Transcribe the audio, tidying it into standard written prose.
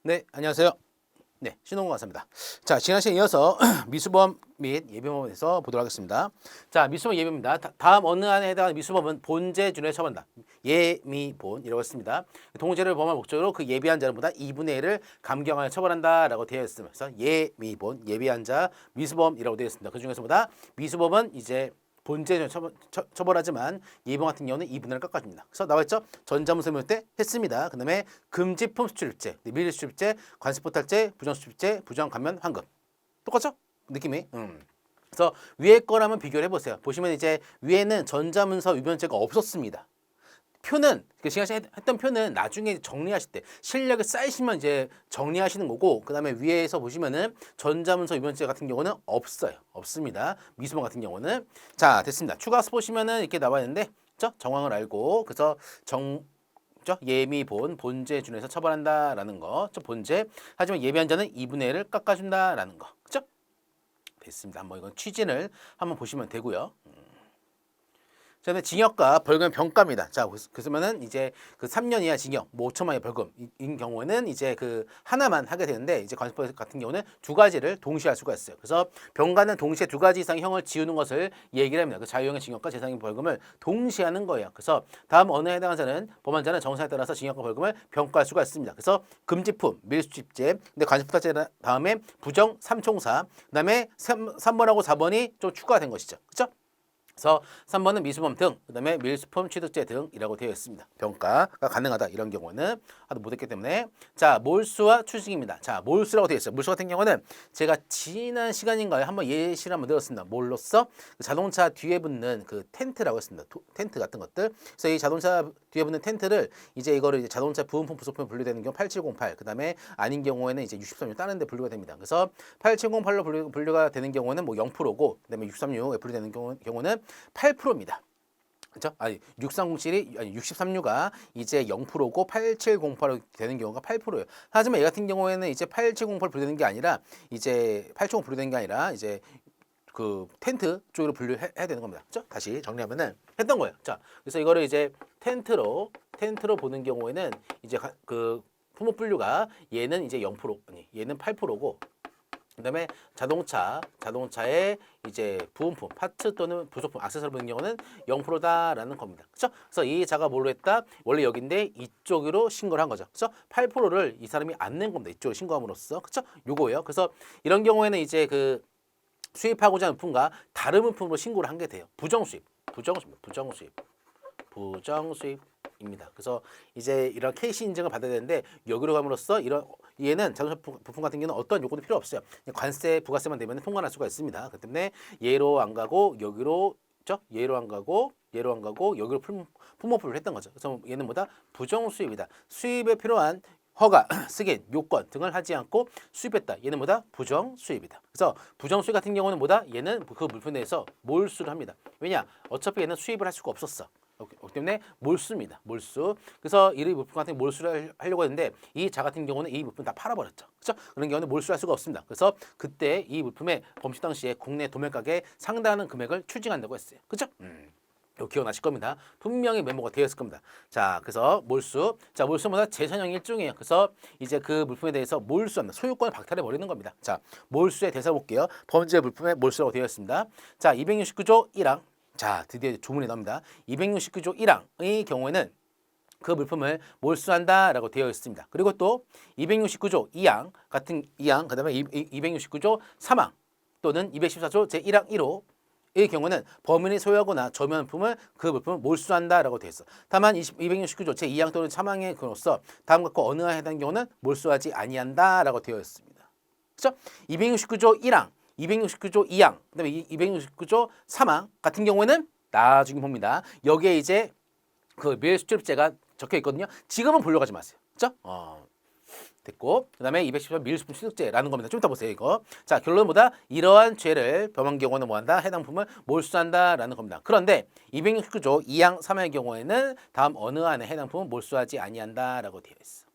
네, 안녕하세요. 네, 신홍근 강사입니다. 자, 지난 시간에 이어서 미수범 및 예비범에 대해서 보도록 하겠습니다. 자, 미수범 예비범입니다. 다음 어느 안에 해당하는 미수범은 본제 준에 처벌한다. 예미본이라고 했습니다. 동제를 범할 목적으로 그 예비한 자는 보다 2분의 1을 감경하여 처벌한다라고 되어 있습니다. 그래서 예미본, 예비한 자, 미수범이라고 되어 있습니다. 그 중에서 보다 미수범은 이제 본제 처벌하지만 예비범 같은 경우는 2분의 1을 깎아줍니다. 그래서 나와있죠? 전자문서 묘 때 했습니다. 그 다음에 금지품 수출입제, 밀수출입제, 관세포탈제, 부정수출입제, 부정감면, 환급. 똑같죠? 느낌이. 그래서 위에 거라면 비교를 해보세요. 보시면 이제 위에는 전자문서 위변죄가 없었습니다. 표는 그 시간 했던 표는 나중에 정리하실 때 실력이 쌓이시면 이제 정리하시는 거고, 그 다음에 위에서 보시면은 전자문서 위변죄 같은 경우는 없습니다. 미수범 같은 경우는. 자, 됐습니다. 추가서 보시면은 이렇게 나와 있는데, 그죠? 정황을 알고, 그래서 예미본, 본제 준에서 처벌한다라는 거, 본제. 하지만 예비한 자는 2분의 1을 깎아준다라는 거, 그죠? 됐습니다. 한번 이건 취진을 한번 보시면 되고요. 자, 그다음에 징역과 벌금 병가입니다. 자, 그러면은 이제 그 3년 이하 징역, 뭐 5천만 원 벌금인 경우에는 이제 그 하나만 하게 되는데, 이제 관세법 같은 경우는 두 가지를 동시에 할 수가 있어요. 그래서 병가는 동시에 두 가지 이상 형을 지우는 것을 얘기를 합니다. 그 자유형의 징역과 재상의 벌금을 동시에 하는 거예요. 그래서 다음 언어에 해당한 자는 범한 자는 정사에 따라서 징역과 벌금을 병가할 수가 있습니다. 그래서 금지품, 밀수집제, 근데 관세법제 다음에 부정, 삼총사, 그다음에 3번하고 4번이 좀 추가된 것이죠. 그렇죠? 그래서 3번은 미수범 등, 그 다음에 밀수품 취득죄 등이라고 되어 있습니다. 병가가 가능하다. 이런 경우는 하도 못했기 때문에. 자, 몰수와 추징입니다. 자, 몰수라고 되어 있어요. 몰수 같은 경우는 제가 지난 시간인가요? 한번 예시를 한번 들었습니다. 뭘로써? 그 자동차 뒤에 붙는 그 텐트라고 했습니다. 텐트 같은 것들. 그래서 이 자동차 뒤에 붙는 텐트를 이제 이거를 이제 자동차 부품품 부속품에 분류되는 경우 8708, 그 다음에 아닌 경우에는 이제 63류 다른 데 분류가 됩니다. 그래서 8708로 분류가 되는 경우는 뭐 0%고, 그 다음에 636에 분류되는 경우는 8%입니다. 그렇죠? 아니 6307이 아니 63류가 이제 0%고 8708로 되는 경우가 8%예요. 하지만 얘 같은 경우에는 이제 8708 분류되는 게 아니라 이제 8708 분류되는 게 아니라 이제 그 텐트 쪽으로 분류해야 되는 겁니다. 그렇죠? 다시 정리하면은 했던 거예요. 자, 그래서 이거를 이제 텐트로 보는 경우에는 이제 그 품목 분류가 얘는 이제 0% 아니 얘는 8%고, 그다음에 자동차의 이제 부품품, 파츠 또는 부속품, 액세서리 보는 경우는 0%다라는 겁니다. 그렇죠? 그래서 이 자가 뭘로 했다? 원래 여기인데 이쪽으로 신고를 한 거죠. 그렇죠? 8%를 이 사람이 안 낸 겁니다. 이쪽으로 신고함으로써. 그렇죠? 요거예요. 그래서 이런 경우에는 이제 그 수입하고자 하는 물품과 다른 물품으로 신고를 한 게 돼요. 부정수입입니다. 그래서 이제 이런 KC 인증을 받아야 되는데, 여기로 감으로써 얘는 자동차 부품 같은 경우는 어떠한 요건도 필요 없어요. 관세, 부가세만 되면 통과할 수가 있습니다. 그렇기 때문에 얘로 안 가고 여기로, 얘로 안 가고 여기로 품목분류를 했던 거죠. 그래서 얘는 뭐다? 부정수입이다. 수입에 필요한 허가, 승인, 요건 등을 하지 않고 수입했다. 얘는 뭐다? 부정수입이다. 그래서 부정수입 같은 경우는 뭐다? 얘는 그 물품에 대해서 몰수를 합니다. 왜냐? 어차피 얘는 수입을 할 수가 없었어. 그렇기 때문에 몰수입니다. 몰수. 그래서 이 물품 같은 경우 몰수를 하려고 했는데, 이 자 같은 경우는 이 물품 다 팔아버렸죠. 그렇죠? 그런 경우는 몰수할 수가 없습니다. 그래서 그때 이 물품의 범시 당시에 국내 도매가격에 상당한 금액을 추징한다고 했어요. 그렇죠? 이거 기억나실 겁니다. 분명히 메모가 되어 있을 겁니다. 자, 그래서 몰수. 자, 몰수마다 재산형 일종이에요. 그래서 이제 그 물품에 대해서 몰수한다. 소유권을 박탈해 버리는 겁니다. 자, 몰수의 대사 볼게요. 범죄 물품에 몰수라고 되어 있습니다. 자, 269조 1항. 자, 드디어 조문이 나옵니다. 269조 1항의 경우에는 그 물품을 몰수한다라고 되어 있습니다. 그리고 또 269조 2항 같은 2항, 그다음에 269조 3항 또는 214조 제1항 1호 의 경우는 범인이 소유하거나 점유한 물품을 그 물품을 몰수한다라고 되어 있어. 다만 269조 제2항 또는 3항의 근로서 다음과 같고 어느 하에 해당하는 경우는 몰수하지 아니한다라고 되어 있습니다. 그렇죠? 269조 1항, 269조 2항, 그다음에 269조 3항 같은 경우에는 나중에 봅니다. 여기에 이제 그 밀수출입제가 적혀 있거든요. 지금은 보려고 하지 마세요. 그렇죠? 됐고, 그 다음에 210번 밀수품 취득죄라는 겁니다. 좀 이따 보세요, 이거. 자, 결론보다 이러한 죄를 범한 경우는 뭐한다? 해당 품을 몰수한다라는 겁니다. 그런데 269조 2항 3항의 경우에는 다음 어느 안에 해당 품은 몰수하지 아니한다라고 되어 있어.